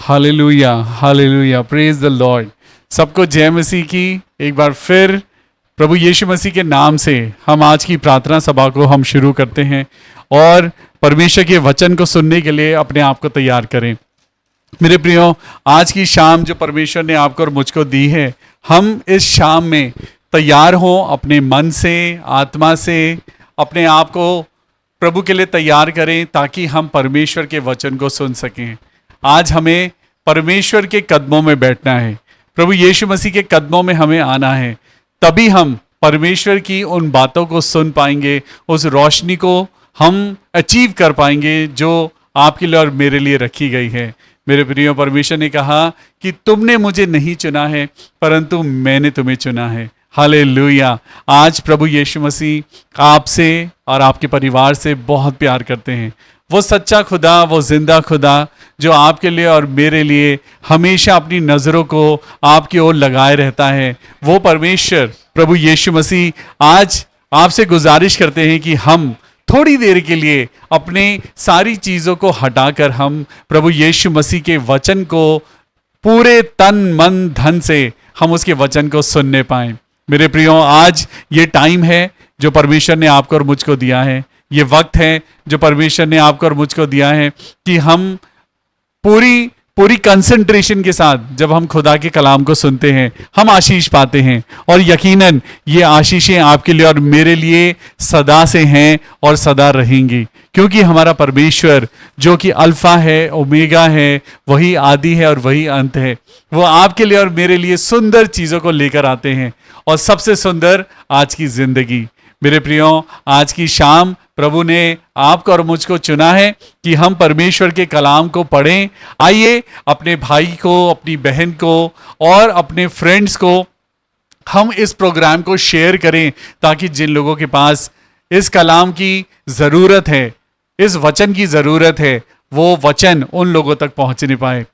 Hallelujah, hallelujah, praise the Lord. सबको जय मसीह की। एक बार फिर प्रभु यीशु मसीह के नाम से हम आज की प्रार्थना सभा को हम शुरू करते हैं और परमेश्वर के वचन को सुनने के लिए अपने आप को तैयार करें। मेरे प्रियो, आज की शाम जो परमेश्वर ने आपको और मुझको दी है, हम इस शाम में तैयार हों अपने मन से, आत्मा से, अपने आप को प्रभु के लिए तैयार करें ताकि हम परमेश्वर के वचन को सुन सकें। आज हमें परमेश्वर के कदमों में बैठना है, प्रभु यीशु मसीह के कदमों में हमें आना है, तभी हम परमेश्वर की उन बातों को सुन पाएंगे, उस रोशनी को हम अचीव कर पाएंगे जो आपके लिए और मेरे लिए रखी गई है। मेरे प्रियो, परमेश्वर ने कहा कि तुमने मुझे नहीं चुना है परंतु मैंने तुम्हें चुना है। हालेलुया। आज प्रभु यीशु मसीह आपसे और आपके परिवार से बहुत प्यार करते हैं। वो सच्चा खुदा, वो जिंदा खुदा जो आपके लिए और मेरे लिए हमेशा अपनी नज़रों को आपकी ओर लगाए रहता है, वो परमेश्वर प्रभु यीशु मसीह आज आपसे गुजारिश करते हैं कि हम थोड़ी देर के लिए अपने सारी चीज़ों को हटाकर हम प्रभु यीशु मसीह के वचन को पूरे तन मन धन से हम उसके वचन को सुनने पाएं। मेरे प्रियो, आज ये टाइम है जो परमेश्वर ने आपको और मुझको दिया है, ये वक्त है जो परमेश्वर ने आपको और मुझको दिया है कि हम पूरी कंसंट्रेशन के साथ जब हम खुदा के कलाम को सुनते हैं, हम आशीष पाते हैं। और यकीनन ये आशीषें आपके लिए और मेरे लिए सदा से हैं और सदा रहेंगी, क्योंकि हमारा परमेश्वर जो कि अल्फा है, ओमेगा है, वही आदि है और वही अंत है। वो आपके लिए और मेरे लिए सुंदर चीज़ों को लेकर आते हैं, और सबसे सुंदर आज की जिंदगी। मेरे प्रियो, आज की शाम प्रभु ने आपको और मुझको चुना है कि हम परमेश्वर के कलाम को पढ़ें। आइए अपने भाई को, अपनी बहन को और अपने फ्रेंड्स को हम इस प्रोग्राम को शेयर करें, ताकि जिन लोगों के पास इस कलाम की ज़रूरत है, इस वचन की ज़रूरत है, वो वचन उन लोगों तक पहुंचने पाए।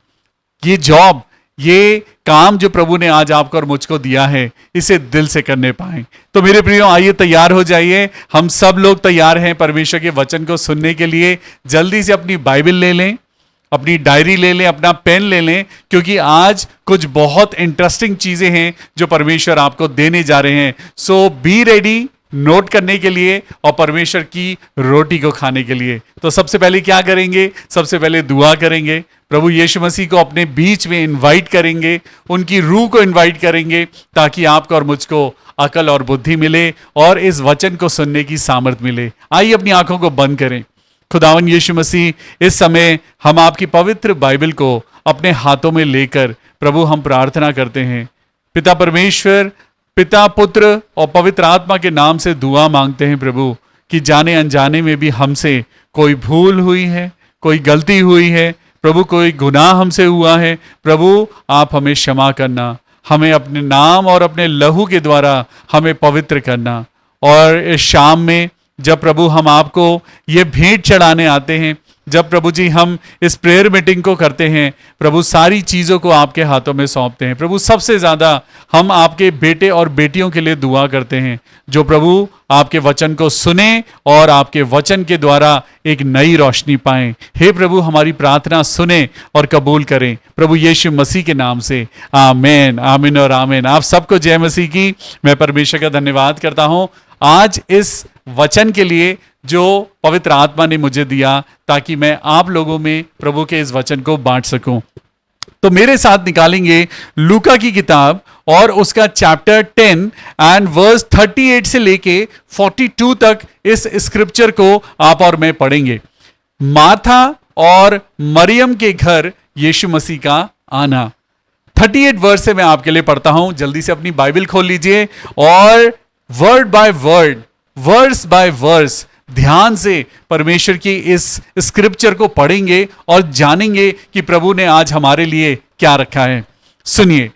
ये जॉब, ये काम जो प्रभु ने आज आपको और मुझको दिया है, इसे दिल से करने पाए। तो मेरे प्रियो, आइए तैयार हो जाइए। हम सब लोग तैयार हैं परमेश्वर के वचन को सुनने के लिए। जल्दी से अपनी बाइबल ले लें, अपनी डायरी ले लें, अपना पेन ले लें, क्योंकि आज कुछ बहुत इंटरेस्टिंग चीज़ें हैं जो परमेश्वर आपको देने जा रहे हैं। सो बी रेडी नोट करने के लिए और परमेश्वर की रोटी को खाने के लिए। तो सबसे पहले क्या करेंगे? सबसे पहले दुआ करेंगे, प्रभु यीशु मसीह को अपने बीच में इनवाइट करेंगे, उनकी रूह को इनवाइट करेंगे, ताकि आपको और मुझको अकल और बुद्धि मिले और इस वचन को सुनने की सामर्थ मिले। आइए अपनी आंखों को बंद करें। खुदावन यीशु मसीह, इस समय हम आपकी पवित्र बाइबल को अपने हाथों में लेकर प्रभु हम प्रार्थना करते हैं। पिता परमेश्वर, पिता, पुत्र और पवित्र आत्मा के नाम से दुआ मांगते हैं प्रभु, कि जाने अनजाने में भी हमसे कोई भूल हुई है, कोई गलती हुई है प्रभु, कोई गुनाह हमसे हुआ है प्रभु, आप हमें क्षमा करना, हमें अपने नाम और अपने लहू के द्वारा हमें पवित्र करना। और इस शाम में जब प्रभु हम आपको ये भेंट चढ़ाने आते हैं, जब प्रभु जी हम इस प्रेयर मीटिंग को करते हैं, प्रभु सारी चीज़ों को आपके हाथों में सौंपते हैं। प्रभु सबसे ज़्यादा हम आपके बेटे और बेटियों के लिए दुआ करते हैं, जो प्रभु आपके वचन को सुने और आपके वचन के द्वारा एक नई रोशनी पाएं। हे प्रभु, हमारी प्रार्थना सुने और कबूल करें, प्रभु यीशु मसीह के नाम से, आमीन, आमीन और आमीन। आप सबको जय मसीह की। मैं परमेश्वर का धन्यवाद करता हूँ आज इस वचन के लिए जो पवित्र आत्मा ने मुझे दिया, ताकि मैं आप लोगों में प्रभु के इस वचन को बांट सकूं। तो मेरे साथ निकालेंगे लूका की किताब और उसका चैप्टर 10 एंड वर्स 38 से लेके 42 तक इस स्क्रिप्चर को आप और मैं पढ़ेंगे। मार्था और मरियम के घर यीशु मसीह का आना। 38 वर्स से मैं आपके लिए पढ़ता हूं। जल्दी से अपनी बाइबल खोल लीजिए और word by word, verse by verse ध्यान से परमेश्वर की इस स्क्रिप्चर को पढ़ेंगे और जानेंगे कि प्रभु ने आज हमारे लिए क्या रखा है। सुनिए,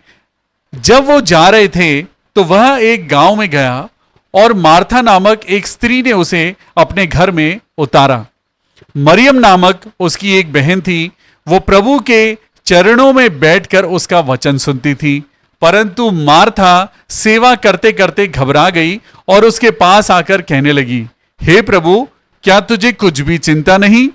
जब वो जा रहे थे तो वह एक गांव में गया और मार्था नामक एक स्त्री ने उसे अपने घर में उतारा। मरियम नामक उसकी एक बहन थी, वो प्रभु के चरणों में बैठकर उसका वचन सुनती थी। परंतु मार्था सेवा करते करते घबरा गई और उसके पास आकर कहने लगी, हे प्रभु, क्या तुझे कुछ भी चिंता नहीं?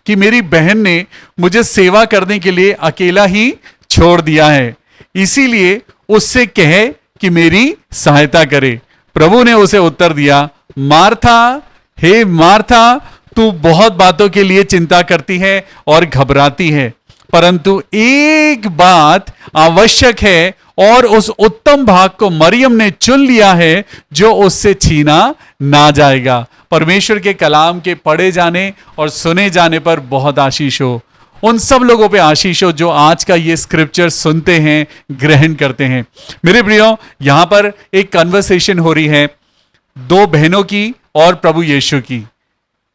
कि मेरी बहन ने मुझे सेवा करने के लिए अकेला ही छोड़ दिया है, इसीलिए उससे कहे कि मेरी सहायता करे। प्रभु ने उसे उत्तर दिया, मार्था, हे मार्था, तू बहुत बातों के लिए चिंता करती है और घबराती है, परंतु एक बात आवश्यक है और उस उत्तम भाग को मरियम ने चुन लिया है जो उससे छीना ना जाएगा। परमेश्वर के कलाम के पढ़े जाने और सुने जाने पर बहुत आशीष हो। उन सब लोगों पे आशीष हो जो आज का ये स्क्रिप्चर सुनते हैं, ग्रहण करते हैं। मेरे प्रियो, यहां पर एक कन्वर्सेशन हो रही है दो बहनों की और प्रभु यीशु की।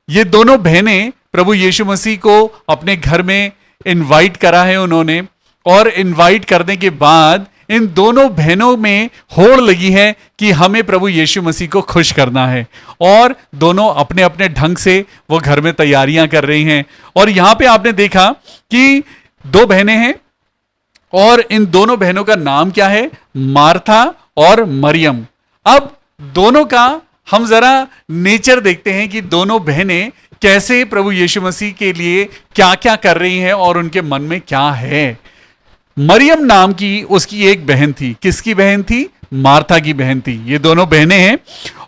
ये दोनों बहनें प्रभु यीशु मसीह को अपने घर में इनवाइट करा है उन्होंने, और इनवाइट करने के बाद इन दोनों बहनों में होड़ लगी है कि हमें प्रभु यीशु मसीह को खुश करना है, और दोनों अपने अपने ढंग से वो घर में तैयारियां कर रही हैं। और यहां पे आपने देखा कि दो बहनें हैं और इन दोनों बहनों का नाम क्या है? मार्था और मरियम। अब दोनों का हम जरा नेचर देखते हैं कि दोनों बहनें कैसे प्रभु यीशु मसीह के लिए क्या क्या कर रही हैं और उनके मन में क्या है। मरियम नाम की उसकी एक बहन थी। किसकी बहन थी? मार्था की बहन थी। ये दोनों बहनें हैं,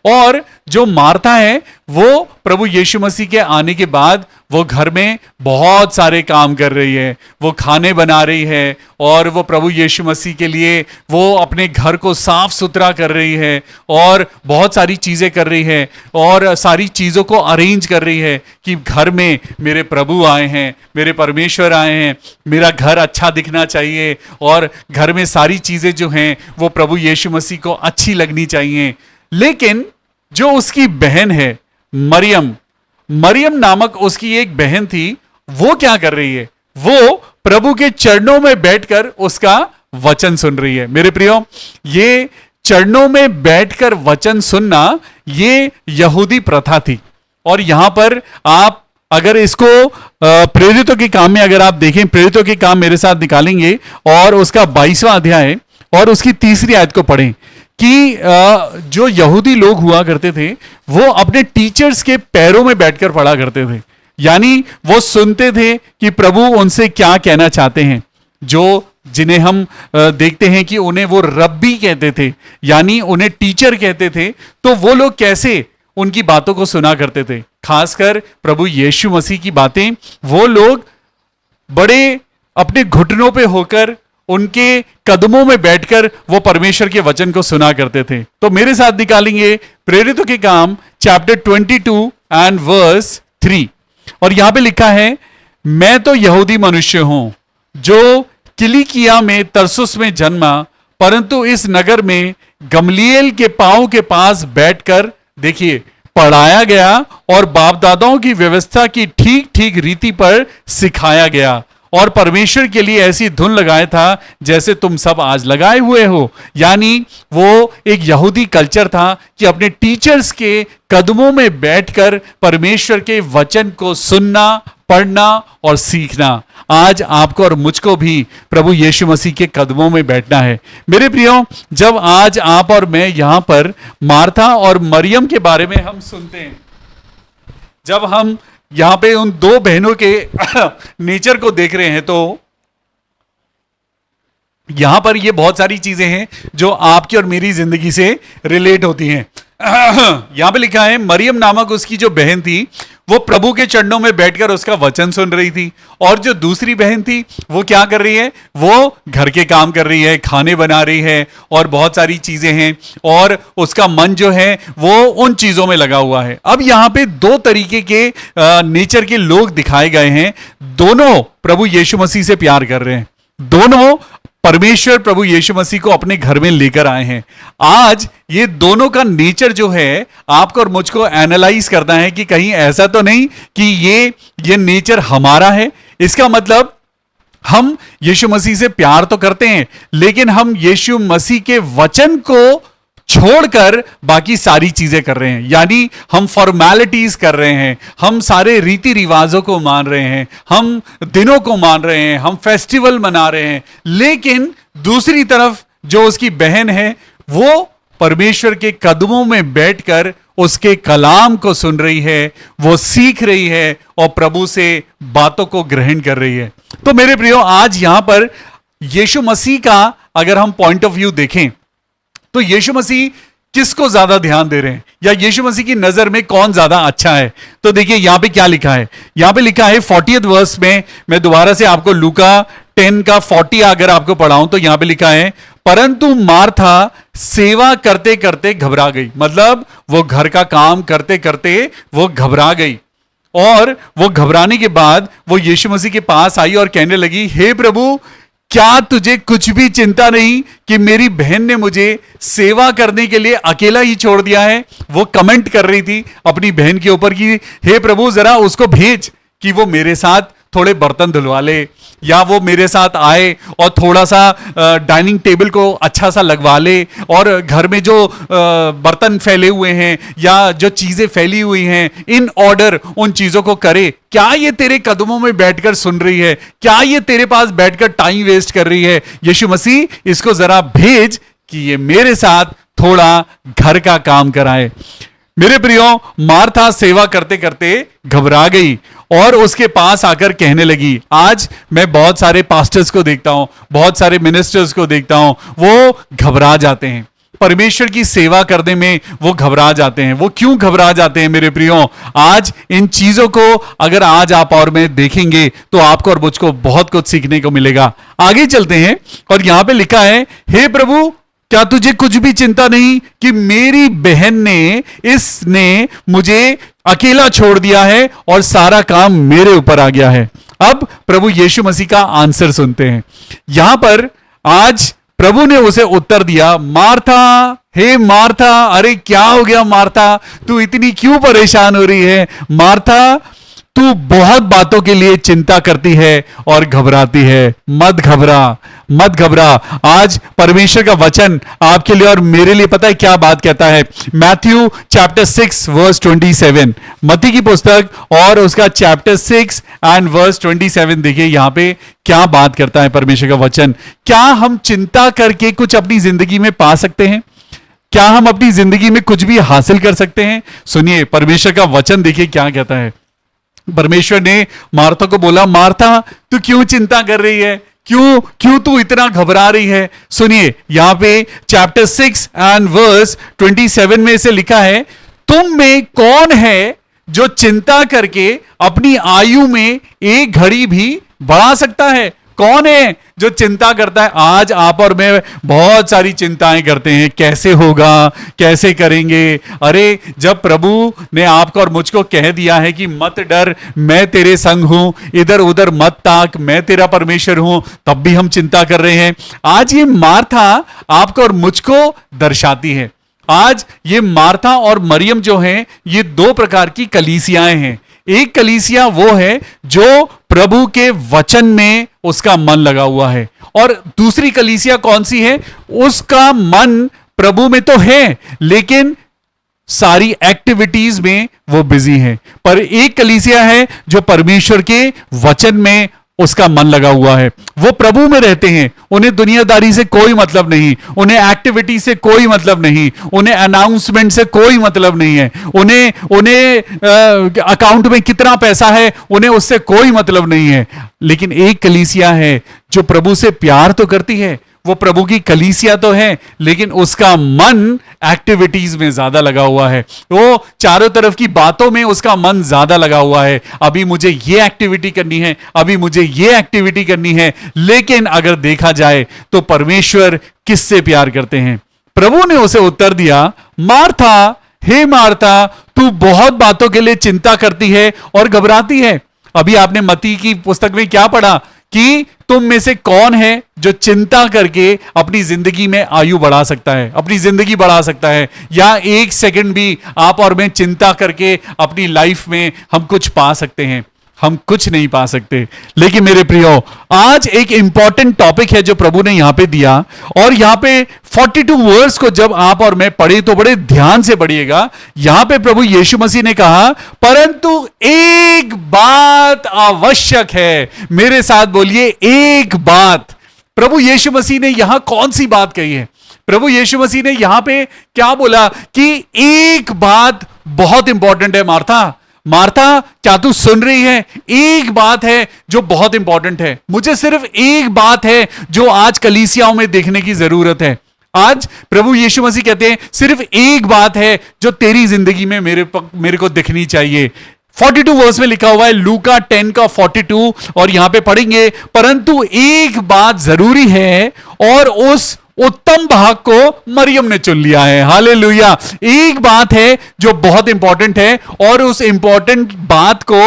और जो मार्था है वो प्रभु यीशु मसीह के आने के बाद वो घर में बहुत सारे काम कर रही है। वो खाने बना रही है और वो प्रभु यीशु मसीह के लिए वो अपने घर को साफ सुथरा कर रही है और बहुत सारी चीज़ें कर रही है और सारी चीज़ों को अरेंज कर रही है कि घर में मेरे प्रभु आए हैं, मेरे परमेश्वर आए हैं, मेरा घर अच्छा दिखना चाहिए और घर में सारी चीज़ें जो हैं वो प्रभु यीशु मसीह को अच्छी लगनी चाहिए। लेकिन जो उसकी बहन है मरियम नामक उसकी एक बहन थी, वो क्या कर रही है? वो प्रभु के चरणों में बैठकर उसका वचन सुन रही है। मेरे प्रियो, ये चरणों में बैठकर वचन सुनना ये यहूदी प्रथा थी। और यहां पर आप अगर इसको प्रेरितों के काम में अगर आप देखें, प्रेरितों के काम मेरे साथ निकालेंगे और उसका 22वां अध्याय और उसकी 3री आयत को पढ़ें कि जो यहूदी लोग हुआ करते थे वो अपने टीचर्स के पैरों में बैठकर पढ़ा करते थे। यानी वो सुनते थे कि प्रभु उनसे क्या कहना चाहते हैं। जो जिन्हें हम देखते हैं कि उन्हें वो रब्बी कहते थे, यानी उन्हें टीचर कहते थे, तो वो लोग कैसे उनकी बातों को सुना करते थे। खासकर प्रभु यीशु मसीह की बातें वो लोग बड़े अपने घुटनों पे होकर उनके कदमों में बैठकर वो परमेश्वर के वचन को सुना करते थे। तो मेरे साथ निकालेंगे प्रेरितों के काम चैप्टर 22 एंड वर्स 3, और यहां पे लिखा है, मैं तो यहूदी मनुष्य हूं जो किलिकिया में तरसुस में जन्मा, परंतु इस नगर में गमलीएल के पांव के पास बैठकर, देखिए, पढ़ाया गया और बाप दादाओं की व्यवस्था की ठीक ठीक रीति पर सिखाया गया और परमेश्वर के लिए ऐसी धुन लगाया था जैसे तुम सब आज लगाए हुए हो। यानी वो एक यहूदी कल्चर था कि अपने टीचर्स के कदमों में बैठकर परमेश्वर के वचन को सुनना, पढ़ना और सीखना। आज आपको और मुझको भी प्रभु यीशु मसीह के कदमों में बैठना है। मेरे प्रियो, जब आज आप और मैं यहां पर मार्था और मरियम के बारे में हम सुनते हैं, जब हम यहां पे उन दो बहनों के नेचर को देख रहे हैं, तो यहां पर ये बहुत सारी चीजें हैं जो आपकी और मेरी जिंदगी से रिलेट होती हैं। यहां पे लिखा है, मरियम नामक उसकी जो बहन थी वो प्रभु के चरणों में बैठकर उसका वचन सुन रही थी, और जो दूसरी बहन थी वो क्या कर रही है? वो घर के काम कर रही है, खाने बना रही है और बहुत सारी चीजें हैं, और उसका मन जो है वो उन चीजों में लगा हुआ है। अब यहां पे दो तरीके के नेचर के लोग दिखाए गए हैं। दोनों प्रभु यीशु मसीह से प्यार कर रहे हैं, दोनों परमेश्वर प्रभु यीशु मसीह को अपने घर में लेकर आए हैं। आज ये दोनों का नेचर जो है आपको और मुझको एनालाइज करना है कि कहीं ऐसा तो नहीं कि ये नेचर हमारा है। इसका मतलब हम यीशु मसीह से प्यार तो करते हैं, लेकिन हम यीशु मसीह के वचन को छोड़कर बाकी सारी चीजें कर रहे हैं। यानी हम फॉर्मेलिटीज कर रहे हैं, हम सारे रीति रिवाजों को मान रहे हैं, हम दिनों को मान रहे हैं, हम फेस्टिवल मना रहे हैं, लेकिन दूसरी तरफ जो उसकी बहन है वो परमेश्वर के कदमों में बैठकर उसके कलाम को सुन रही है, वो सीख रही है और प्रभु से बातों को ग्रहण कर रही है। तो मेरे प्रियो, आज यहां पर यीशु मसीह का अगर हम पॉइंट ऑफ व्यू देखें तो यीशु मसीह किसको ज्यादा ध्यान दे रहे हैं, या यीशु मसीह की नजर में कौन ज्यादा अच्छा है। तो देखिए यहां पे क्या लिखा है, यहां पे लिखा है 40th वर्स में, मैं दोबारा से आपको लूका 10 का 40 अगर आपको पढ़ाऊं तो यहां पे लिखा है, परंतु मार्था सेवा करते करते घबरा गई। मतलब वो घर का काम करते करते वो घबरा गई, और वो घबराने के बाद वो यीशु मसीह के पास आई और कहने लगी, हे प्रभु, क्या तुझे कुछ भी चिंता नहीं कि मेरी बहन ने मुझे सेवा करने के लिए अकेला ही छोड़ दिया है। वो कमेंट कर रही थी अपनी बहन के ऊपर कि हे प्रभु, जरा उसको भेज कि वो मेरे साथ थोड़े बर्तन धुलवा ले, या वो मेरे साथ आए और थोड़ा सा डाइनिंग टेबल को अच्छा सा लगवा ले, और घर में जो बर्तन फैले हुए हैं या जो चीजें फैली हुई हैं इन ऑर्डर उन चीजों को करे। क्या ये तेरे कदमों में बैठकर सुन रही है? क्या ये तेरे पास बैठकर टाइम वेस्ट कर रही है? यीशु मसीह, इसको जरा भेज कि ये मेरे साथ थोड़ा घर का काम कराए। मेरे प्रियो, मार्था सेवा करते करते घबरा गई और उसके पास आकर कहने लगी। आज मैं बहुत सारे पास्टर्स को देखता हूं, बहुत सारे मिनिस्टर्स को देखता हूं, वो घबरा जाते हैं परमेश्वर की सेवा करने में, वो घबरा जाते हैं। वो क्यों घबरा जाते हैं मेरे प्रियो? आज इन चीजों को अगर आज आप और मैं देखेंगे तो आपको और मुझको बहुत कुछ सीखने को मिलेगा। आगे चलते हैं और यहां पे लिखा है, हे प्रभु, क्या तुझे कुछ भी चिंता नहीं कि मेरी बहन ने इसने मुझे अकेला छोड़ दिया है और सारा काम मेरे ऊपर आ गया है। अब प्रभु यीशु मसीह का आंसर सुनते हैं। यहां पर आज प्रभु ने उसे उत्तर दिया, मार्था, हे मार्था, अरे क्या हो गया मार्था, तू इतनी क्यों परेशान हो रही है? मार्था, तू बहुत बातों के लिए चिंता करती है और घबराती है। मत घबरा, मत घबरा। आज परमेश्वर का वचन आपके लिए और मेरे लिए पता है क्या बात कहता है? मैथ्यू चैप्टर 6 वर्स 27, मत्ती की पुस्तक और उसका चैप्टर 6 एंड वर्स 27। देखिए यहां पे क्या बात करता है परमेश्वर का वचन। क्या हम चिंता करके कुछ अपनी जिंदगी में पा सकते हैं? क्या हम अपनी जिंदगी में कुछ भी हासिल कर सकते हैं? सुनिए परमेश्वर का वचन, देखिए क्या कहता है। परमेश्वर ने मार्था को बोला, मार्था, तू क्यों चिंता कर रही है? क्यों तू इतना घबरा रही है? सुनिए यहां पे चैप्टर 6 एंड वर्स 27 में से लिखा है, तुम में कौन है जो चिंता करके अपनी आयु में एक घड़ी भी बढ़ा सकता है? कौन है जो चिंता करता है? आज आप और मैं बहुत सारी चिंताएं करते हैं, कैसे होगा, कैसे करेंगे। अरे जब प्रभु ने आपको और मुझको कह दिया है कि मत डर, मैं तेरे संग हूं, इधर उधर मत ताक, मैं तेरा परमेश्वर हूं, तब भी हम चिंता कर रहे हैं। आज ये मार्था आपको और मुझको दर्शाती है। आज ये मार्था और मरियम जो हैं, ये दो प्रकार की कलीसियाएं हैं। एक कलीसिया वो है जो प्रभु के वचन में उसका मन लगा हुआ है, और दूसरी कलीसिया कौन सी है? उसका मन प्रभु में तो है लेकिन सारी एक्टिविटीज में वो बिजी है। पर एक कलीसिया है जो परमेश्वर के वचन में उसका मन लगा हुआ है, वो प्रभु में रहते हैं। उन्हें दुनियादारी से कोई मतलब नहीं, उन्हें एक्टिविटी से कोई मतलब नहीं, उन्हें अनाउंसमेंट से कोई मतलब नहीं है, उन्हें अकाउंट में कितना पैसा है उन्हें उससे कोई मतलब नहीं है। लेकिन एक कलीसिया है जो प्रभु से प्यार तो करती है, वो प्रभु की कलीसिया तो है, लेकिन उसका मन एक्टिविटीज में ज्यादा लगा हुआ है। वो चारों तरफ की बातों में उसका मन ज्यादा लगा हुआ है। अभी मुझे ये एक्टिविटी करनी है, अभी मुझे ये एक्टिविटी करनी है। लेकिन अगर देखा जाए तो परमेश्वर किससे प्यार करते हैं? प्रभु ने उसे उत्तर दिया, मार्था, हे मार्था, तू बहुत बातों के लिए चिंता करती है और घबराती है। अभी आपने मत्ती की पुस्तक में क्या पढ़ा कि तुम में से कौन है जो चिंता करके अपनी जिंदगी में आयु बढ़ा सकता है, अपनी जिंदगी बढ़ा सकता है, या एक सेकंड भी आप और मैं चिंता करके अपनी लाइफ में हम कुछ पा सकते हैं? हम कुछ नहीं पा सकते। लेकिन मेरे प्रियो, आज एक इंपॉर्टेंट टॉपिक है जो प्रभु ने यहां पे दिया, और यहां पे 42 वर्स को जब आप और मैं पढ़े तो बड़े ध्यान से पढ़िएगा। यहां पे प्रभु यीशु मसीह ने कहा, परंतु एक बात आवश्यक है। मेरे साथ बोलिए, एक बात। प्रभु यीशु मसीह ने यहां कौन सी बात कही है? प्रभु यीशु मसीह ने यहां पे क्या बोला कि एक बात बहुत इंपॉर्टेंट है मार्था। मार्था, क्या तू सुन रही है? एक बात है जो बहुत इंपॉर्टेंट है। मुझे सिर्फ एक बात है जो आज कलीसियाओं में देखने की जरूरत है। आज प्रभु यीशु मसीह कहते हैं सिर्फ एक बात है जो तेरी जिंदगी में मेरे को दिखनी चाहिए। 42 वर्स में लिखा हुआ है, लूका 10 का 42, और यहां पे पढ़ेंगे, परंतु एक बात जरूरी है और उस उत्तम भाग को मरियम ने चुन लिया है। हालेलुया। एक बात है जो बहुत इंपॉर्टेंट है और उस इंपॉर्टेंट बात को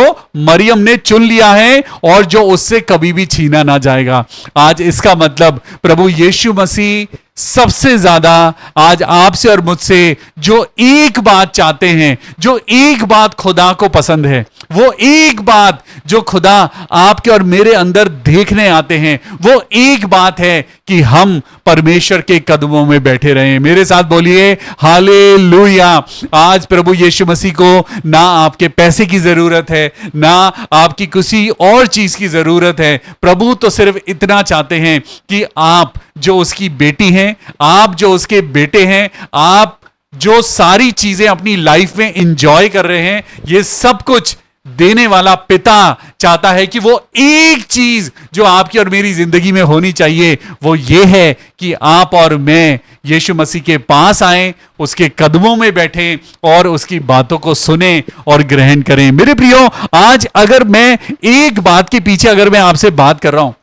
मरियम ने चुन लिया है और जो उससे कभी भी छीना ना जाएगा। आज इसका मतलब प्रभु यीशु मसीह सबसे ज्यादा आज आपसे और मुझसे जो एक बात चाहते हैं, जो एक बात खुदा को पसंद है, वो एक बात जो खुदा आपके और मेरे अंदर देखने आते हैं, वो एक बात है कि हम परमेश्वर के कदमों में बैठे रहें। मेरे साथ बोलिए हालेलुया। आज प्रभु यीशु मसीह को ना आपके पैसे की जरूरत है, ना आपकी किसी और चीज की जरूरत है। प्रभु तो सिर्फ इतना चाहते हैं कि आप जो उसकी बेटी हैं, आप जो उसके बेटे हैं, आप जो सारी चीजें अपनी लाइफ में एंजॉय कर रहे हैं, ये सब कुछ देने वाला पिता चाहता है कि वो एक चीज जो आपकी और मेरी जिंदगी में होनी चाहिए, वो ये है कि आप और मैं यीशु मसीह के पास आएं, उसके कदमों में बैठें और उसकी बातों को सुने और ग्रहण करें। मेरे प्रियो, आज अगर मैं एक बात के पीछे अगर मैं आपसे बात कर रहा हूं,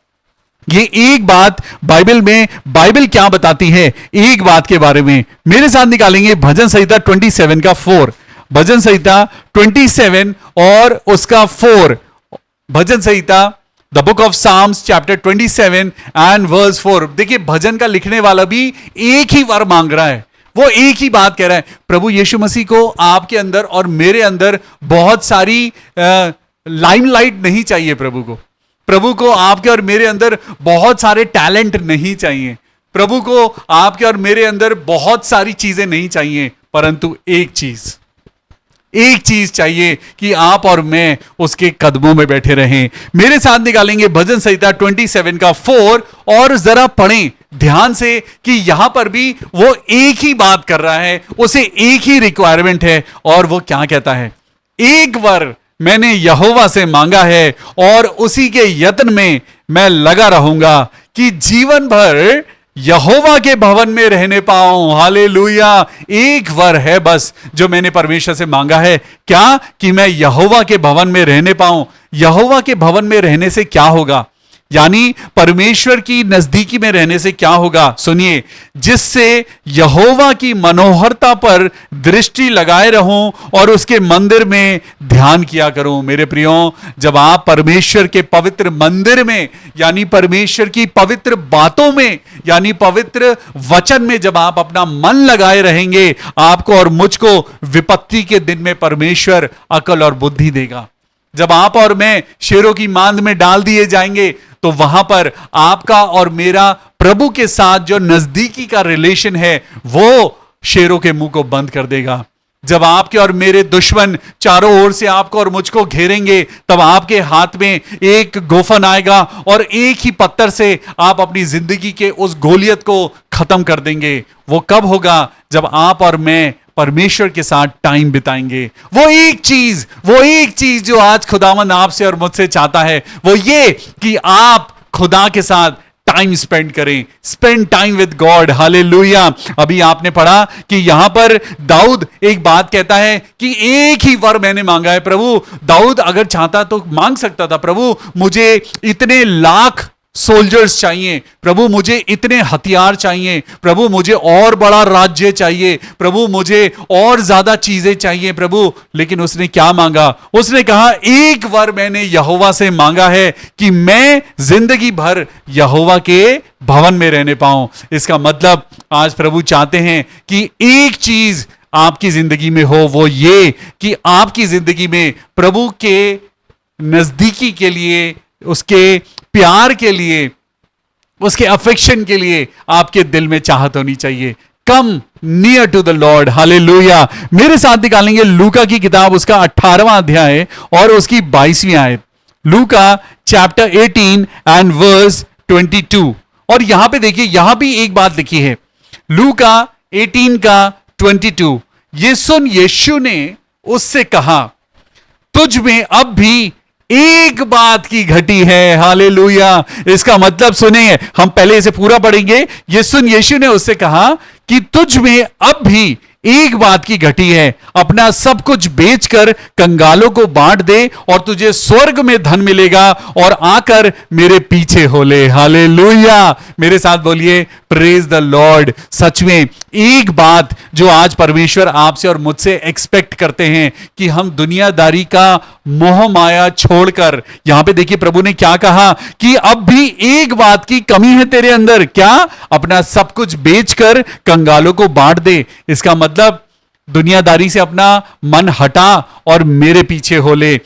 ये एक बात बाइबल में, बाइबल क्या बताती है एक बात के बारे में, मेरे साथ निकालेंगे भजन संहिता 27 का 4। भजन संहिता 27 और उसका 4। भजन संहिता, the book of Psalms chapter 27 and verse 4। देखिए, भजन का लिखने वाला भी एक ही वर मांग रहा है, वो एक ही बात कह रहा है। प्रभु यीशु मसीह को आपके अंदर और मेरे अंदर बहुत सारी लाइमलाइट नहीं चाहिए। प्रभु को आपके और मेरे अंदर बहुत सारे टैलेंट नहीं चाहिए। प्रभु को आपके और मेरे अंदर बहुत सारी चीजें नहीं चाहिए, परंतु एक चीज चाहिए कि आप और मैं उसके कदमों में बैठे रहें। मेरे साथ निकालेंगे भजन संहिता 27 का 4 और जरा पढ़ें ध्यान से कि यहां पर भी वो एक ही बात कर रहा है, उसे एक ही रिक्वायरमेंट है। और वो क्या कहता है? एक वर मैंने यहोवा से मांगा है और उसी के यत्न में मैं लगा रहूंगा कि जीवन भर यहोवा के भवन में रहने पाऊं। हालेलुया। एक वर है बस जो मैंने परमेश्वर से मांगा है, क्या? कि मैं यहोवा के भवन में रहने पाऊं। यहोवा के भवन में रहने से क्या होगा? यानी परमेश्वर की नजदीकी में रहने से क्या होगा? सुनिए, जिससे यहोवा की मनोहरता पर दृष्टि लगाए रहूं और उसके मंदिर में ध्यान किया करूं। मेरे प्रियो, जब आप परमेश्वर के पवित्र मंदिर में, यानी परमेश्वर की पवित्र बातों में, यानी पवित्र वचन में जब आप अपना मन लगाए रहेंगे, आपको और मुझको विपत्ति के दिन में परमेश्वर अकल और बुद्धि देगा। जब आप और मैं शेरों की मांद में डाल दिए जाएंगे, तो वहां पर आपका और मेरा प्रभु के साथ जो नजदीकी का रिलेशन है, वो शेरों के मुंह को बंद कर देगा। जब आपके और मेरे दुश्मन चारों ओर से आपको और मुझको घेरेंगे, तब आपके हाथ में एक गोफन आएगा और एक ही पत्थर से आप अपनी जिंदगी के उस गोलियत को खत्म कर देंगे। वो कब होगा? जब आप और मैं परमेश्वर के साथ टाइम बिताएंगे। वो एक चीज जो आज खुदावंद आपसे और मुझसे चाहता है, वो ये कि आप खुदा के साथ टाइम स्पेंड करें। Spend time with God. Hallelujah. अभी आपने पढ़ा कि यहां पर दाऊद एक बात कहता है कि एक ही वर मैंने मांगा है। प्रभु, दाऊद अगर चाहता तो मांग सकता था, प्रभु मुझे इतने लाख सोल्जर्स चाहिए, प्रभु मुझे इतने हथियार चाहिए, प्रभु मुझे और बड़ा राज्य चाहिए, प्रभु मुझे और ज्यादा चीजें चाहिए प्रभु। लेकिन उसने क्या मांगा? उसने कहा, एक वर मैंने यहोवा से मांगा है कि मैं जिंदगी भर यहोवा के भवन में रहने पाऊं। इसका मतलब आज प्रभु चाहते हैं कि एक चीज आपकी जिंदगी में हो, वो ये कि आपकी जिंदगी में प्रभु के नजदीकी के लिए, उसके प्यार के लिए, उसके अफेक्शन के लिए आपके दिल में चाहत होनी चाहिए। Come near to the Lord. Hallelujah. मेरे साथ निकालेंगे लूका की किताब, उसका 18वां अध्याय और उसकी 22वीं आयत। लूका चैप्टर 18 एंड वर्स 22। और यहां पे देखिए, यहां भी एक बात लिखी है, लूका 18 का 22। ये सुन यीशु ने उससे कहा, तुझ में अब भी एक बात की घटी है। हालेलुया। इसका मतलब सुनिए, हम पहले इसे पूरा पढ़ेंगे। ये सुन यीशु ने उससे कहा कि तुझ में अब भी एक बात की घटी है, अपना सब कुछ बेचकर कंगालों को बांट दे और तुझे स्वर्ग में धन मिलेगा, और आकर मेरे पीछे हो ले। हालेलुया। मेरे साथ बोलिए, प्रेज द लॉर्ड। सच में एक बात जो आज परमेश्वर आपसे और मुझसे एक्सपेक्ट करते हैं कि हम दुनियादारी का मोह माया छोड़कर, यहां पे देखिए प्रभु ने क्या कहा कि अब भी एक बात की कमी है तेरे अंदर। क्या? अपना सब कुछ बेचकर कंगालों को बांट दे। इसका मतलब दुनियादारी से अपना मन हटा और मेरे पीछे हो ले,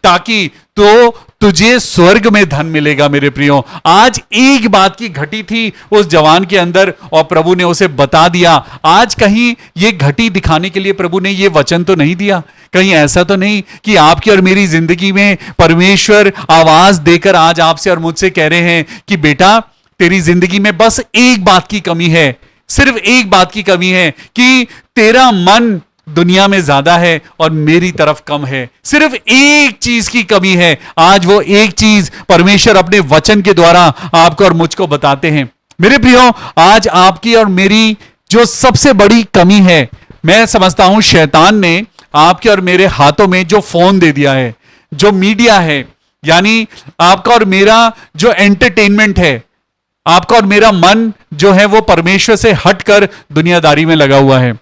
ताकि तो तुझे स्वर्ग में धन मिलेगा। मेरे प्रियो, आज एक बात की घटी थी उस जवान के अंदर और प्रभु ने उसे बता दिया। आज कहीं ये घटी दिखाने के लिए प्रभु ने ये वचन तो नहीं दिया। कहीं ऐसा तो नहीं कि आपकी और मेरी जिंदगी में परमेश्वर आवाज देकर आज आपसे और मुझसे कह रहे हैं कि बेटा, तेरी जिंदगी में बस एक बात की कमी है, सिर्फ एक बात की कमी है कि तेरा मन दुनिया में ज्यादा है और मेरी तरफ कम है। सिर्फ एक चीज की कमी है। आज वो एक चीज परमेश्वर अपने वचन के द्वारा आपको और मुझको बताते हैं। मेरे प्रियो, आज आपकी और मेरी जो सबसे बड़ी कमी है, मैं समझता हूं शैतान ने आपके और मेरे हाथों में जो फोन दे दिया है, जो मीडिया है, यानी आपका और मेरा जो एंटरटेनमेंट है, आपका और मेरा मन जो है वो परमेश्वर से हटकर दुनियादारी में लगा हुआ है।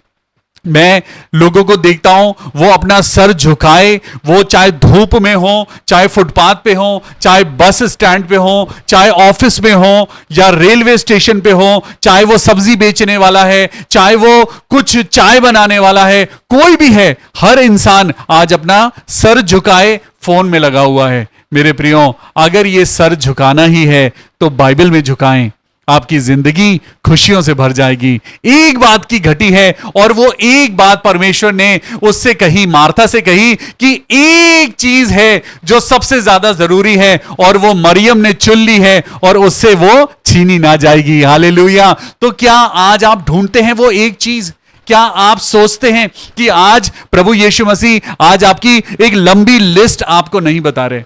मैं लोगों को देखता हूं, वो अपना सर झुकाए, वो चाहे धूप में हो, चाहे फुटपाथ पे हो, चाहे बस स्टैंड पे हो, चाहे ऑफिस में हो या रेलवे स्टेशन पे हो, चाहे वो सब्जी बेचने वाला है, चाहे वो कुछ चाय बनाने वाला है, कोई भी है, हर इंसान आज अपना सर झुकाए फोन में लगा हुआ है। मेरे प्रियो, अगर ये सर झुकाना ही है तो बाइबल में झुकाएं, आपकी जिंदगी खुशियों से भर जाएगी। एक बात की घटी है और वो एक बात परमेश्वर ने उससे कही, मार्था से कही कि एक चीज है जो सबसे ज्यादा जरूरी है और वो मरियम ने चुन ली है और उससे वो छीनी ना जाएगी। हालेलुया। तो क्या आज आप ढूंढते हैं वो एक चीज? क्या आप सोचते हैं कि आज प्रभु यीशु मसीह आज आपकी एक लंबी लिस्ट आपको नहीं बता रहे?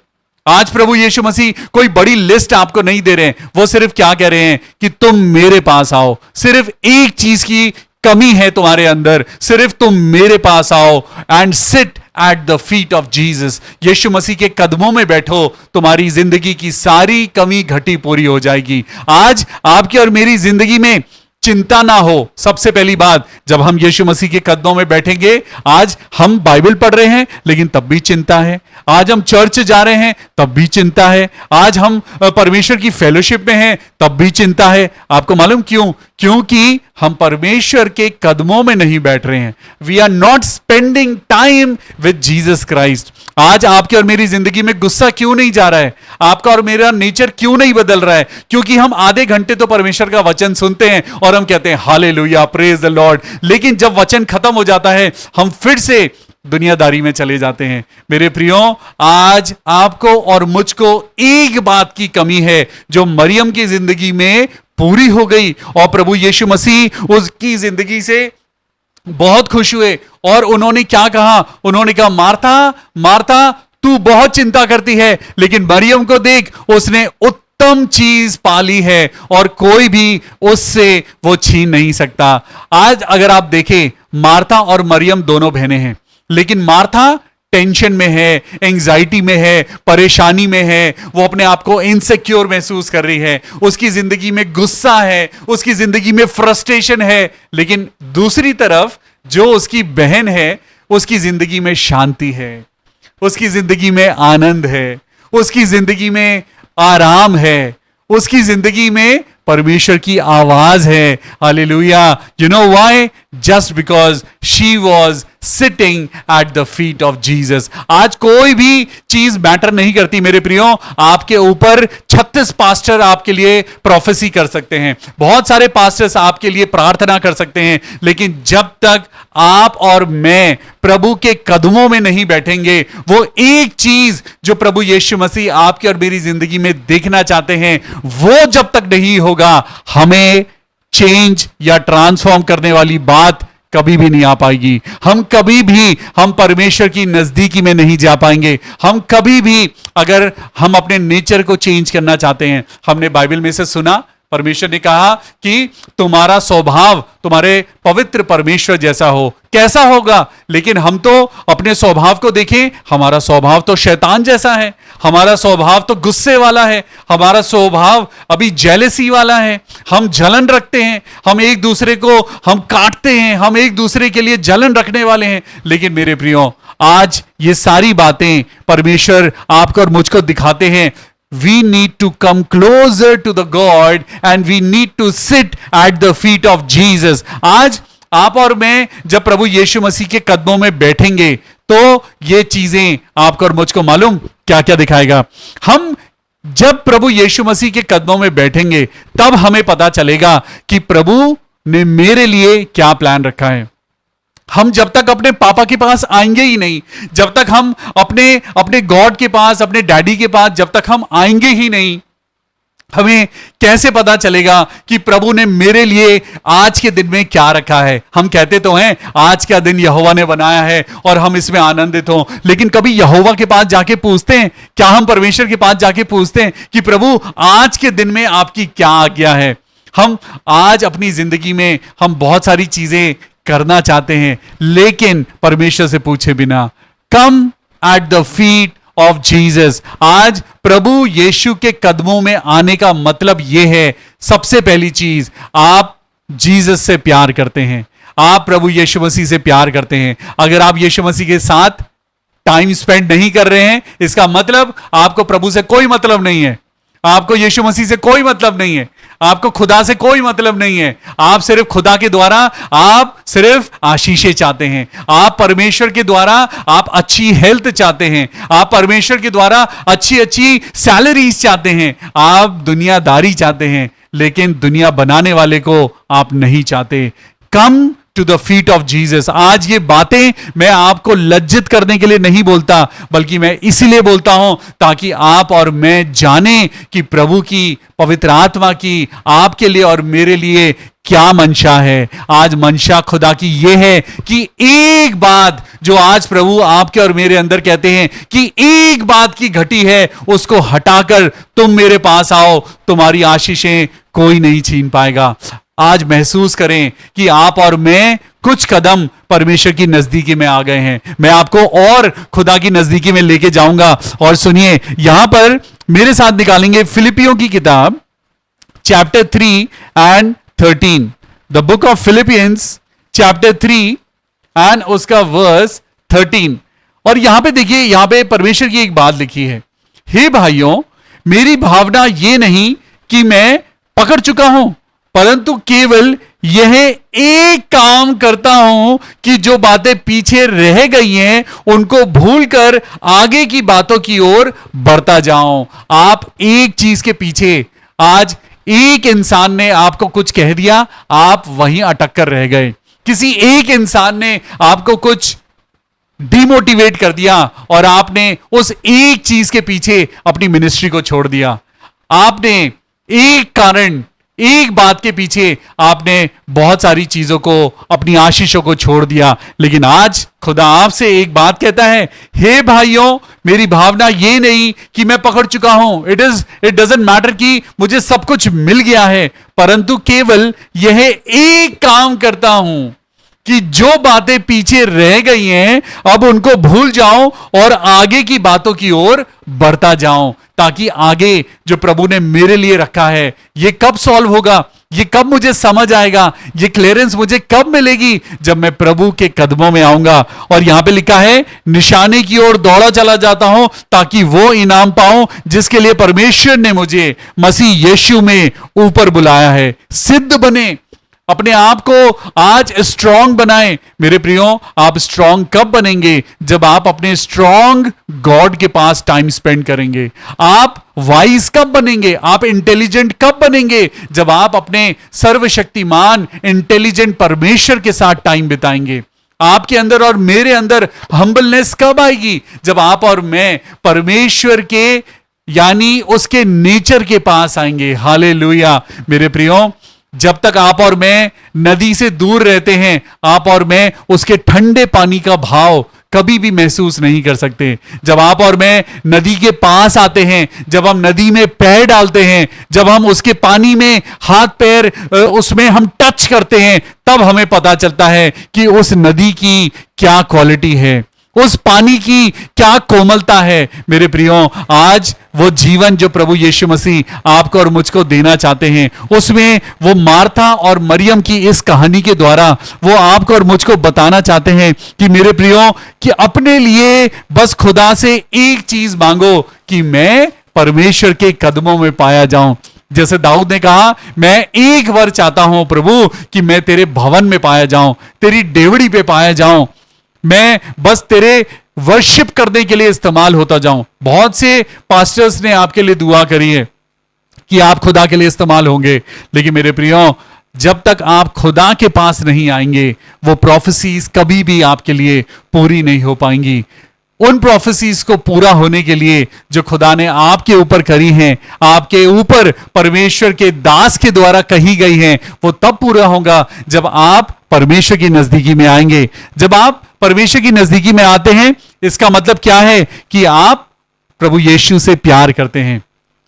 आज प्रभु यीशु मसीह कोई बड़ी लिस्ट आपको नहीं दे रहे हैं। वो सिर्फ क्या कह रहे हैं कि तुम मेरे पास आओ। सिर्फ एक चीज की कमी है तुम्हारे अंदर, सिर्फ तुम मेरे पास आओ and sit at the feet of Jesus. Yeshu Masih के कदमों में बैठो, तुम्हारी जिंदगी की सारी कमी घटी पूरी हो जाएगी। आज आपकी और मेरी जिंदगी में चिंता ना हो। सबसे पहली बात, जब हम यीशु मसीह के कदमों में बैठेंगे, आज हम बाइबल पढ़ रहे हैं लेकिन तब भी चिंता है, आज हम चर्च जा रहे हैं तब भी चिंता है, आज हम परमेश्वर की फेलोशिप में हैं तब भी चिंता है। आपको मालूम क्यों? क्योंकि हम परमेश्वर के कदमों में नहीं बैठ रहे हैं। We are not spending time with Jesus Christ. आज आपकी और मेरी जिंदगी में गुस्सा क्यों नहीं जा रहा है? आपका और मेरा नेचर क्यों नहीं बदल रहा है? क्योंकि हम आधे घंटे तो परमेश्वर का वचन सुनते हैं और हम कहते हैं हालेलुया, प्रेज द लॉर्ड, लेकिन जब वचन खत्म हो जाता है हम फिर से दुनियादारी में चले जाते हैं। मेरे प्रियो, आज आपको और मुझको एक बात की कमी है जो मरियम की जिंदगी में पूरी हो गई और प्रभु यीशु मसीह उसकी जिंदगी से बहुत खुश हुए। और उन्होंने क्या कहा? उन्होंने कहा, मार्था मार्था, तू बहुत चिंता करती है, लेकिन मरियम को देख, उसने उत्तम चीज पाली है और कोई भी उससे वो छीन नहीं सकता। आज अगर आप देखें, मार्था और मरियम दोनों बहनें हैं, लेकिन मार्था टेंशन में है, एंजाइटी में है, परेशानी में है, वो अपने आप को इनसिक्योर महसूस कर रही है, उसकी जिंदगी में गुस्सा है, उसकी जिंदगी में फ्रस्ट्रेशन है। लेकिन दूसरी तरफ जो उसकी बहन है, उसकी जिंदगी में शांति है, उसकी जिंदगी में आनंद है, उसकी जिंदगी में आराम है, उसकी जिंदगी में परमेश्वर की आवाज है। Hallelujah. You know why? Just because she was sitting at the feet of Jesus. आज कोई भी चीज मैटर नहीं करती मेरे प्रियो। आपके ऊपर 36 पास्टर आपके लिए प्रोफेसी कर सकते हैं, बहुत सारे पास्टर्स आपके लिए प्रार्थना कर सकते हैं, लेकिन जब तक आप और मैं प्रभु के कदमों में नहीं बैठेंगे, वो एक चीज जो प्रभु यीशु मसीह आपकी और मेरी जिंदगी में देखना चाहते हैं, वो जब तक नहीं होगा, हमें चेंज या ट्रांसफॉर्म करने वाली बात कभी भी नहीं आ पाएगी। हम कभी भी हम परमेश्वर की नजदीकी में नहीं जा पाएंगे। हम कभी भी अगर हम अपने नेचर को चेंज करना चाहते हैं, हमने बाइबल में से सुना, परमेश्वर ने कहा कि तुम्हारा स्वभाव तुम्हारे पवित्र परमेश्वर जैसा हो। कैसा होगा? लेकिन हम तो अपने स्वभाव को देखें, हमारा स्वभाव तो शैतान जैसा है, हमारा स्वभाव तो गुस्से वाला है, हमारा स्वभाव अभी जेलसी वाला है, हम जलन रखते हैं, हम एक दूसरे को हम काटते हैं, हम एक दूसरे के लिए जलन रखने वाले हैं। लेकिन मेरे प्रियो, आज ये सारी बातें परमेश्वर आपको और मुझको दिखाते हैं। We need to come closer to the God and we need to sit at the feet of Jesus. आज आप और मैं जब प्रभु यीशु मसीह के कदमों में बैठेंगे तो ये चीजें आपको और मुझको मालूम क्या क्या दिखाएगा। हम जब प्रभु यीशु मसीह के कदमों में बैठेंगे तब हमें पता चलेगा कि प्रभु ने मेरे लिए क्या प्लान रखा है। हम जब तक अपने पापा के पास आएंगे ही नहीं, जब तक हम अपने गॉड के पास, अपने डैडी के पास जब तक हम आएंगे ही नहीं, हमें कैसे पता चलेगा कि प्रभु ने मेरे लिए आज के दिन में क्या रखा है। हम कहते तो हैं आज का दिन यहोवा ने बनाया है और हम इसमें आनंदित हों, लेकिन कभी यहोवा के पास जाके पूछते हैं क्या? हम परमेश्वर के पास जाके पूछते हैं कि प्रभु आज के दिन में आपकी क्या आज्ञा है? हम आज अपनी जिंदगी में हम बहुत सारी चीजें करना चाहते हैं, लेकिन परमेश्वर से पूछे बिना। Come at the feet of Jesus. आज प्रभु यीशु के कदमों में आने का मतलब यह है, सबसे पहली चीज, आप जीसस से प्यार करते हैं, आप प्रभु यीशु मसीह से प्यार करते हैं। अगर आप यीशु मसीह के साथ टाइम स्पेंड नहीं कर रहे हैं, इसका मतलब आपको प्रभु से कोई मतलब नहीं है, आपको यीशु मसीह से कोई मतलब नहीं है, आपको खुदा से कोई मतलब नहीं है। आप सिर्फ खुदा के द्वारा आप सिर्फ आशीषें चाहते हैं, आप परमेश्वर के द्वारा आप अच्छी हेल्थ चाहते हैं, आप परमेश्वर के द्वारा अच्छी अच्छी सैलरीज चाहते हैं, आप दुनियादारी चाहते हैं, लेकिन दुनिया बनाने वाले को आप नहीं चाहते। Come to the feet of Jesus. आज ये बातें मैं आपको लज्जित करने के लिए नहीं बोलता, बल्कि मैं इसीलिए बोलता हूं ताकि आप और मैं जाने कि प्रभु की पवित्र आत्मा की आपके लिए और मेरे लिए क्या मंशा है। आज मंशा खुदा की यह है कि एक बात जो आज प्रभु आपके और मेरे अंदर कहते हैं कि एक बात की घटी है, उसको हटाकर तुम मेरे पास आओ, तुम्हारी आशीषें कोई नहीं छीन पाएगा। आज महसूस करें कि आप और मैं कुछ कदम परमेश्वर की नजदीकी में आ गए हैं। मैं आपको और खुदा की नजदीकी में लेके जाऊंगा। और सुनिए, यहां पर मेरे साथ निकालेंगे फिलिपियों की किताब chapter 3 and 13, the book of Philippians chapter 3 and उसका वर्स 13। और यहां पे देखिए, यहां पे परमेश्वर की एक बात लिखी है, हे भाइयों, मेरी भावना ये नहीं कि मैं पकड़ चुका हूं, परंतु केवल यह एक काम करता हूं कि जो बातें पीछे रह गई हैं उनको भूलकर आगे की बातों की ओर बढ़ता जाऊं। आप एक चीज के पीछे, आज एक इंसान ने आपको कुछ कह दिया, आप वहीं अटक कर रह गए। किसी एक इंसान ने आपको कुछ डिमोटिवेट कर दिया और आपने उस एक चीज के पीछे अपनी मिनिस्ट्री को छोड़ दिया। आपने एक कारण, एक बात के पीछे आपने बहुत सारी चीजों को, अपनी आशीषों को छोड़ दिया। लेकिन आज खुदा आपसे एक बात कहता है, हे भाइयों, मेरी भावना ये नहीं कि मैं पकड़ चुका हूं, इट डजंट मैटर कि मुझे सब कुछ मिल गया है, परंतु केवल यह एक काम करता हूं कि जो बातें पीछे रह गई हैं अब उनको भूल जाऊं और आगे की बातों की ओर बढ़ता जाऊं, ताकि आगे जो प्रभु ने मेरे लिए रखा है ये कब सॉल्व होगा, ये कब मुझे समझ आएगा, ये क्लियरेंस मुझे कब मिलेगी, जब मैं प्रभु के कदमों में आऊंगा। और यहां पे लिखा है, निशाने की ओर दौड़ा चला जाता हूं ताकि वो इनाम पाऊं जिसके लिए परमेश्वर ने मुझे मसीह यीशु में ऊपर बुलाया है। सिद्ध बने, अपने आप को आज स्ट्रांग बनाएं। मेरे प्रियो, आप स्ट्रांग कब बनेंगे? जब आप अपने स्ट्रांग गॉड के पास टाइम स्पेंड करेंगे। आप वाइज कब बनेंगे? आप इंटेलिजेंट कब बनेंगे? जब आप अपने सर्वशक्तिमान इंटेलिजेंट परमेश्वर के साथ टाइम बिताएंगे। आपके अंदर और मेरे अंदर हम्बलनेस कब आएगी? जब आप और मैं परमेश्वर के यानी उसके नेचर के पास आएंगे। हालेलुया। मेरे प्रियो, जब तक आप और मैं नदी से दूर रहते हैं, आप और मैं उसके ठंडे पानी का भाव कभी भी महसूस नहीं कर सकते। जब आप और मैं नदी के पास आते हैं, जब हम नदी में पैर डालते हैं, जब हम उसके पानी में हाथ पैर उसमें हम टच करते हैं, तब हमें पता चलता है कि उस नदी की क्या क्वालिटी है, उस पानी की क्या कोमलता है। मेरे प्रियो, आज वो जीवन जो प्रभु यीशु मसीह आपको और मुझको देना चाहते हैं, उसमें वो मार्था और मरियम की इस कहानी के द्वारा वो आपको और मुझको बताना चाहते हैं कि मेरे प्रियो, कि अपने लिए बस खुदा से एक चीज मांगो कि मैं परमेश्वर के कदमों में पाया जाऊं। जैसे दाऊद ने कहा, मैं एक बार चाहता हूं प्रभु कि मैं तेरे भवन में पाया जाऊं, तेरी डेवड़ी पे पाया जाऊं, मैं बस तेरे वर्शिप करने के लिए इस्तेमाल होता जाऊं। बहुत से पास्टर्स ने आपके लिए दुआ करी है कि आप खुदा के लिए इस्तेमाल होंगे, लेकिन मेरे प्रियो, जब तक आप खुदा के पास नहीं आएंगे, वो प्रोफेसीज कभी भी आपके लिए पूरी नहीं हो पाएंगी। उन प्रोफेसीज को पूरा होने के लिए जो खुदा ने आपके ऊपर करी हैं, आपके ऊपर परमेश्वर के दास के द्वारा कही गई हैं, वो तब पूरा होगा जब आप परमेश्वर की नजदीकी में आएंगे। जब आप परमेश्वर की नजदीकी में आते हैं, इसका मतलब क्या है कि आप प्रभु यीशु से प्यार करते हैं।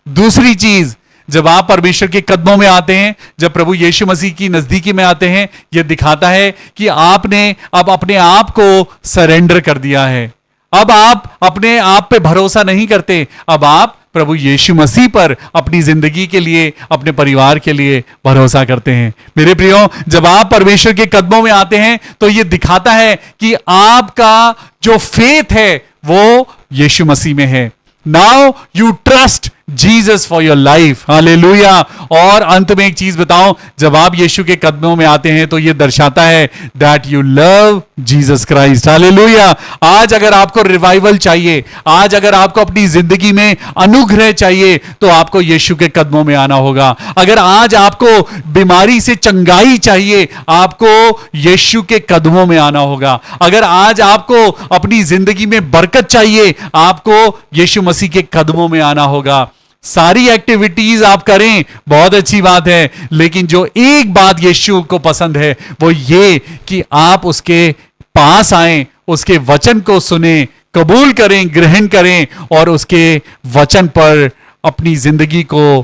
दूसरी चीज, जब आप परमेश्वर के कदमों में आते हैं, जब प्रभु यीशु मसीह की नजदीकी में आते हैं, यह दिखाता है कि आपने अब अपने आप को सरेंडर कर दिया है। अब आप अपने आप पे भरोसा नहीं करते, अब आप प्रभु यीशु मसीह पर अपनी जिंदगी के लिए, अपने परिवार के लिए भरोसा करते हैं। मेरे प्रियो, जब आप परमेश्वर के कदमों में आते हैं तो यह दिखाता है कि आपका जो फेथ है वो यीशु मसीह में है। Now you trust Jesus for your life. Hallelujah. और अंत में एक चीज बताऊं, जब आप यीशु के कदमों में आते हैं तो यह दर्शाता है that you love Jesus Christ. Hallelujah. आज अगर आपको रिवाइवल चाहिए, आज अगर आपको अपनी जिंदगी में अनुग्रह चाहिए, तो आपको यीशु के कदमों में आना होगा। अगर आज आपको बीमारी से चंगाई चाहिए, आपको यीशु के कदमों में आना होगा। अगर आज आपको अपनी जिंदगी में बरकत चाहिए, आपको यीशु मसीह के कदमों में आना होगा। सारी एक्टिविटीज आप करें, बहुत अच्छी बात है, लेकिन जो एक बात यीशु को पसंद है वो ये कि आप उसके पास आएं, उसके वचन को सुने, कबूल करें, ग्रहण करें और उसके वचन पर अपनी जिंदगी को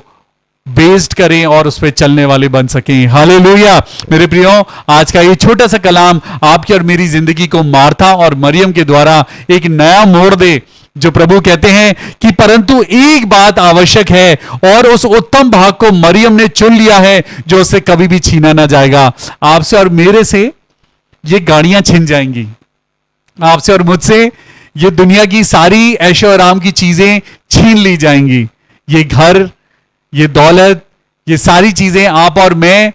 बेस्ड करें और उस पर चलने वाले बन सकें। हालेलुया। मेरे प्रियो, आज का ये छोटा सा कलाम आपकी और मेरी जिंदगी को मार्था और मरियम के द्वारा एक नया मोड़ दे, जो प्रभु कहते हैं कि परंतु एक बात आवश्यक है और उस उत्तम भाग को मरियम ने चुन लिया है जो उससे कभी भी छीना ना जाएगा। आपसे और मेरे से ये गाड़ियां छिन जाएंगी, आपसे और मुझसे ये दुनिया की सारी ऐशो आराम की चीजें छीन ली जाएंगी। ये घर, ये दौलत, ये सारी चीजें आप और मैं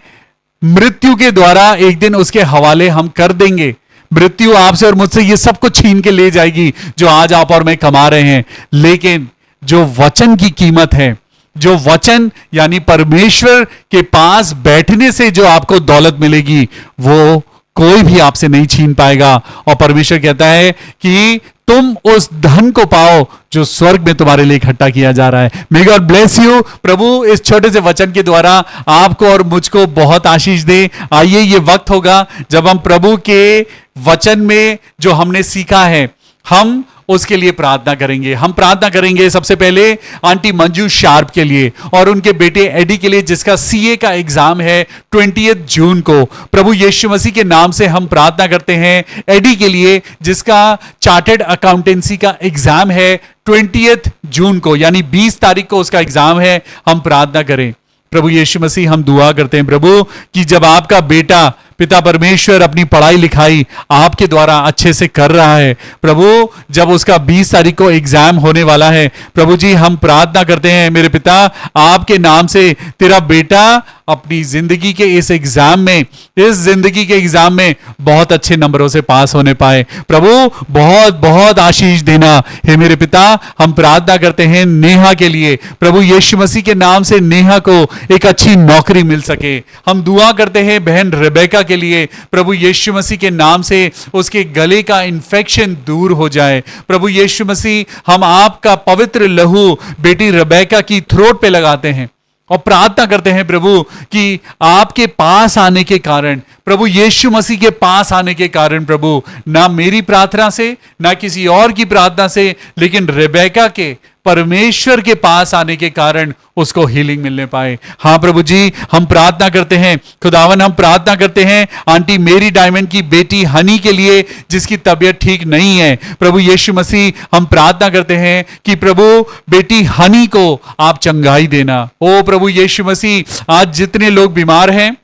मृत्यु के द्वारा एक दिन उसके हवाले हम कर देंगे। मृत्यु आपसे और मुझसे ये सब कुछ छीन के ले जाएगी जो आज आप और मैं कमा रहे हैं। लेकिन जो वचन की कीमत है, जो वचन यानी परमेश्वर के पास बैठने से जो आपको दौलत मिलेगी, वो कोई भी आपसे नहीं छीन पाएगा। और परमेश्वर कहता है कि तुम उस धन को पाओ जो स्वर्ग में तुम्हारे लिए इकट्ठा किया जा रहा है। May God bless you. प्रभु इस छोटे से वचन के द्वारा आपको और मुझको बहुत आशीष दे। आइए, ये वक्त होगा जब हम प्रभु के वचन में जो हमने सीखा है, हम उसके लिए प्रार्थना करेंगे। हम प्रार्थना करेंगे सबसे पहले आंटी मंजू शार्प के लिए और उनके बेटे एडी के लिए, जिसका सीए का एग्जाम है 20 जून को। प्रभु यीशु मसीह के नाम से हम प्रार्थना करते हैं एडी के लिए, जिसका चार्टर्ड अकाउंटेंसी का एग्जाम है 20 जून को, यानी 20 तारीख को उसका एग्जाम है। हम प्रार्थना करें। प्रभु यीशु मसीह, हम दुआ करते हैं प्रभु कि जब आपका बेटा पिता परमेश्वर अपनी पढ़ाई लिखाई आपके द्वारा अच्छे से कर रहा है, प्रभु जब उसका 20 तारीख को एग्जाम होने वाला है, प्रभु जी हम प्रार्थना करते हैं मेरे पिता, आपके नाम से तेरा बेटा अपनी जिंदगी के इस एग्जाम में, इस जिंदगी के एग्जाम में बहुत अच्छे नंबरों से पास होने पाए। प्रभु बहुत बहुत आशीष देना। हे मेरे पिता, हम प्रार्थना करते हैं नेहा के लिए, प्रभु यीशु मसीह के नाम से नेहा को एक अच्छी नौकरी मिल सके। हम दुआ करते हैं बहन रेबेका के लिए, प्रभु यीशु मसीह के नाम से उसके गले का इन्फेक्शन दूर हो जाए। प्रभु यीशु मसीह, हम आपका पवित्र लहू बेटी रेबेका की थ्रोट पे लगाते हैं और प्रार्थना करते हैं प्रभु कि आपके पास आने के कारण, प्रभु यीशु मसीह के पास आने के कारण प्रभु, ना मेरी प्रार्थना से ना किसी और की प्रार्थना से, लेकिन रेबेका के परमेश्वर के पास आने के कारण उसको हीलिंग मिलने पाए। हाँ प्रभु जी, हम प्रार्थना करते हैं खुदावन, हम प्रार्थना करते हैं आंटी मेरी डायमंड की बेटी हनी के लिए जिसकी तबीयत ठीक नहीं है। प्रभु यीशु मसीह, हम प्रार्थना करते हैं कि प्रभु बेटी हनी को आप चंगाई देना। ओ प्रभु यीशु मसीह, आज जितने लोग बीमार हैं,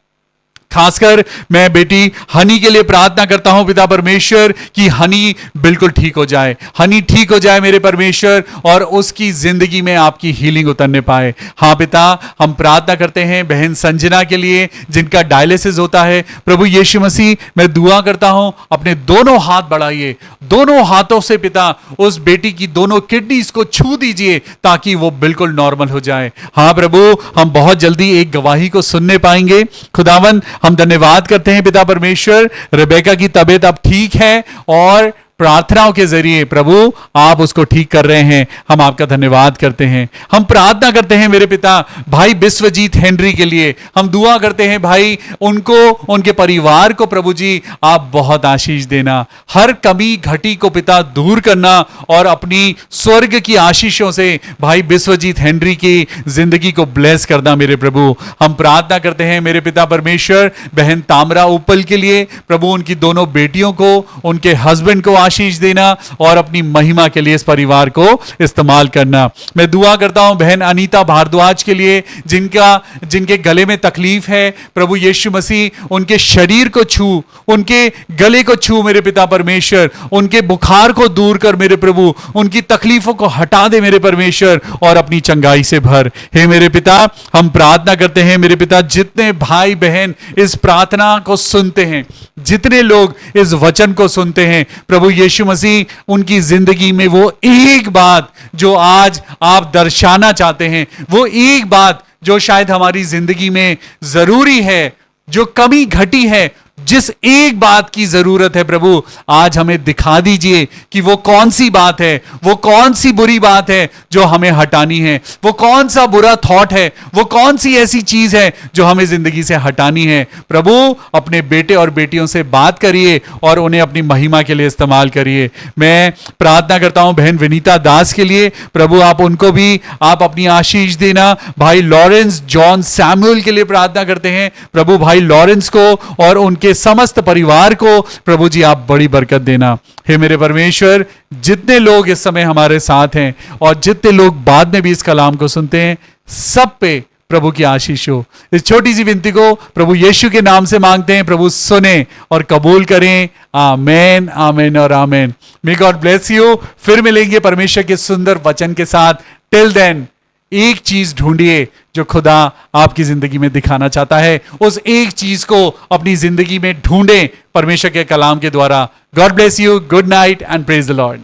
खासकर मैं बेटी हनी के लिए प्रार्थना करता हूं पिता परमेश्वर कि हनी बिल्कुल ठीक हो जाए, हनी ठीक हो जाए मेरे परमेश्वर, और उसकी जिंदगी में आपकी हीलिंग उतरने पाए। हाँ पिता, हम प्रार्थना करते हैं बहन संजना के लिए जिनका डायलिसिस होता है। प्रभु यीशु मसीह, मैं दुआ करता हूं अपने दोनों हाथ बढ़ाइए, दोनों हाथों से पिता उस बेटी की दोनों किडनीज को छू दीजिए ताकि वो बिल्कुल नॉर्मल हो जाए। हाँ प्रभु, हम बहुत जल्दी एक गवाही को सुनने पाएंगे। खुदावन, हम धन्यवाद करते हैं पिता परमेश्वर, रेबेका की तबीयत अब ठीक है और प्रार्थनाओं के जरिए प्रभु आप उसको ठीक कर रहे हैं। हम आपका धन्यवाद करते हैं। हम प्रार्थना करते हैं मेरे पिता भाई बिस्वजीत हेनरी के लिए, हम दुआ करते हैं भाई उनको, उनके परिवार को प्रभु जी आप बहुत आशीष देना, हर कमी घटी को पिता दूर करना और अपनी स्वर्ग की आशीषों से भाई बिस्वजीत हेनरी की जिंदगी को ब्लेस करना मेरे प्रभु। हम प्रार्थना करते हैं मेरे पिता परमेश्वर बहन तामरा उपल के लिए, प्रभु उनकी दोनों बेटियों को, उनके हस्बैंड को आशीष देना और अपनी महिमा के लिए इस परिवार को इस्तेमाल करना। मैं दुआ करता हूं बहन अनीता भारद्वाज के लिए जिनके गले में तकलीफ है, प्रभु यीशु मसीह उनके शरीर को छू, उनके गले को छू मेरे पिता परमेश्वर, उनके बुखार को दूर कर मेरे प्रभु, उनकी तकलीफों को हटा दे मेरे परमेश्वर और अपनी चंगाई से भर। हे मेरे पिता, हम प्रार्थना करते हैं मेरे पिता जितने भाई बहन इस प्रार्थना को सुनते हैं, जितने लोग इस वचन को सुनते हैं, प्रभु यीशु मसीह उनकी जिंदगी में वो एक बात जो आज आप दर्शाना चाहते हैं, वो एक बात जो शायद हमारी जिंदगी में जरूरी है, जो कमी घटी है, जिस एक बात की जरूरत है प्रभु आज हमें दिखा दीजिए कि वो कौन सी बात है, वो कौन सी बुरी बात है जो हमें हटानी है, वो कौन सा बुरा थॉट है, वो कौन सी ऐसी चीज है जो हमें जिंदगी से हटानी है। प्रभु अपने बेटे और बेटियों से बात करिए और उन्हें अपनी महिमा के लिए इस्तेमाल करिए। मैं प्रार्थना करता हूं बहन विनीता दास के लिए, प्रभु आप उनको भी आप अपनी आशीष देना। भाई लॉरेंस जॉन सैमुअल के लिए प्रार्थना करते हैं, प्रभु भाई लॉरेंस को और उनके समस्त परिवार को प्रभु जी आप बड़ी बरकत देना। हे मेरे परमेश्वर, जितने लोग इस समय हमारे साथ हैं और जितने लोग बाद में भी इस कलाम को सुनते हैं, सब पे प्रभु की आशीष हो। इस छोटी सी विनती को प्रभु यीशु के नाम से मांगते हैं, प्रभु सुने और कबूल करें। आमेन, आमेन और आमेन। May God bless you. फिर मिलेंगे परमेश्वर के सुंदर वचन के साथ। टिल देन एक चीज ढूंढिए जो खुदा आपकी जिंदगी में दिखाना चाहता है, उस एक चीज को अपनी जिंदगी में ढूंढें परमेश्वर के कलाम के द्वारा। God bless you, good night and praise the Lord.